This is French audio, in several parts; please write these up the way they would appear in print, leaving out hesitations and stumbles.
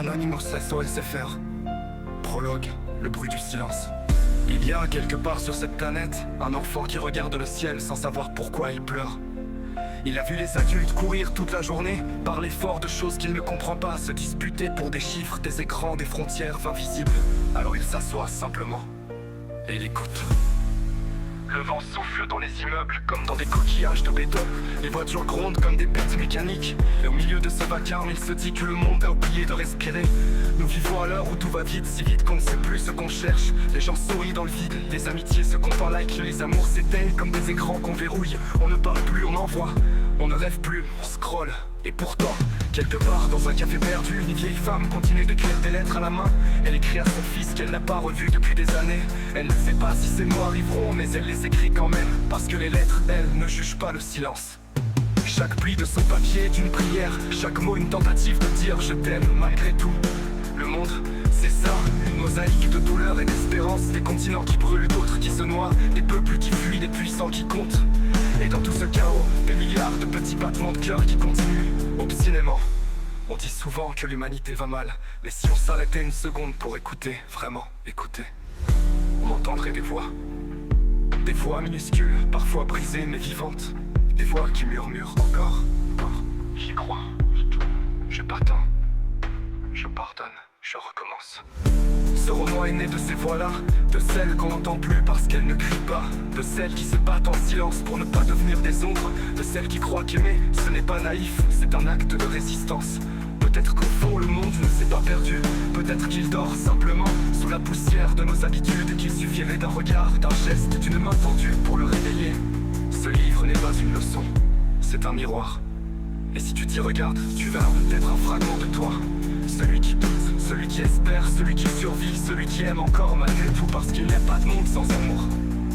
Anonymous SOSFR. Prologue, le bruit du silence. Il y a quelque part sur cette planète un enfant qui regarde le ciel sans savoir pourquoi il pleure. Il a vu les adultes courir toute la journée, parler fort de choses qu'il ne comprend pas, se disputer pour des chiffres, des écrans, des frontières invisibles. Alors il s'assoit simplement et il écoute. Le vent souffle dans les immeubles comme dans des coquillages de béton. Les voitures grondent comme des bêtes mécaniques. Et au milieu de ce vacarme, il se dit que le monde a oublié de respirer. Nous vivons à l'heure où tout va vite, si vite qu'on ne sait plus ce qu'on cherche. Les gens sourient dans le vide, les amitiés se comptent en like. Les amours s'éteignent comme des écrans qu'on verrouille. On ne parle plus, on envoie. On ne rêve plus, on scrolle. Et pourtant, quelque part dans un café perdu, une vieille femme continue d'écrire des lettres à la main. Elle écrit à son fils qu'elle n'a pas revu depuis des années. Elle ne sait pas si ces mots arriveront, mais elle les écrit quand même. Parce que les lettres, elles, ne jugent pas le silence. Chaque pli de son papier est une prière, chaque mot une tentative de dire je t'aime malgré tout. Le monde, c'est ça, une mosaïque de douleur et d'espérance. Des continents qui brûlent, d'autres qui se noient, des peuples qui fuient, des puissants qui comptent. Et dans tout ce chaos, des milliards de petits battements de cœur qui continuent obstinément. On dit souvent que l'humanité va mal, mais si on s'arrêtait une seconde pour écouter, vraiment écouter, on entendrait des voix minuscules, parfois brisées mais vivantes. Des voix qui murmurent encore, j'y crois, je t'attends, je pardonne, je recommence. Ce roman est né de ces voix-là, de celles qu'on n'entend plus parce qu'elles ne crient pas, de celles qui se battent en silence pour ne pas devenir des ombres, de celles qui croient qu'aimer, ce n'est pas naïf, c'est un acte de résistance. Peut-être qu'au fond le monde ne s'est pas perdu, peut-être qu'il dort simplement sous la poussière de nos habitudes et qu'il suffirait d'un regard, d'un geste, d'une main tendue pour le réveiller. Ce livre n'est pas une leçon, c'est un miroir. Et si tu t'y regardes, tu verras peut-être un fragment de toi. Celui qui doute, celui qui espère, celui qui survit, celui qui aime encore malgré tout. Parce qu'il n'y a pas de monde sans amour,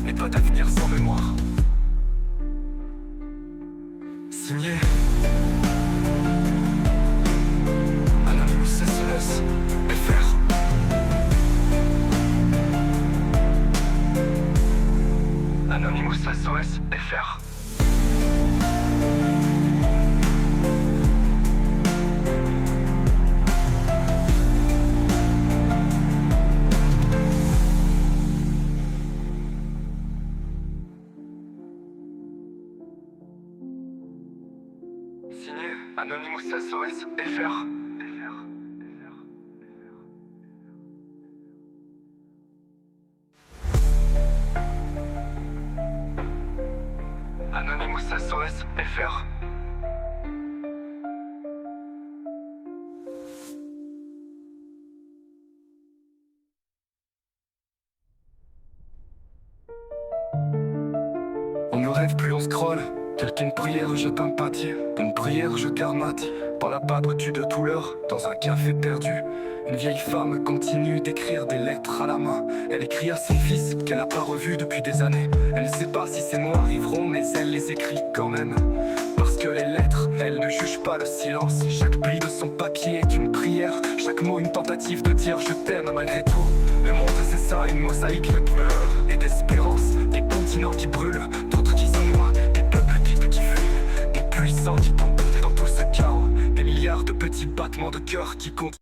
mais pas d'avenir sans mémoire. Signé Anonymous SOSFR. Anonymous SOSFR. Signé Anonymous SOSFR. Anonymous SOSFR. On ne rêve plus, on scrolle. Telle qu'une prière je t'empathie, une prière je karmatie. Par la papeterie de douleur, dans un café perdu, une vieille femme continue d'écrire des lettres à la main. Elle écrit à son fils qu'elle n'a pas revu depuis des années. Elle ne sait pas si ces mots arriveront, mais elle les écrit quand même. Parce que les lettres, elles ne jugent pas le silence. Chaque pli de son papier est une prière, chaque mot une tentative de dire je t'aime malgré tout. Le monde c'est ça, une mosaïque de douleur et d'espérance. Des continents qui brûlent, d'autres qui se noient, des peuples qui fuient, des puissants qui tombent. Et dans tout ce chaos, des milliards de petits battements de cœur qui comptent.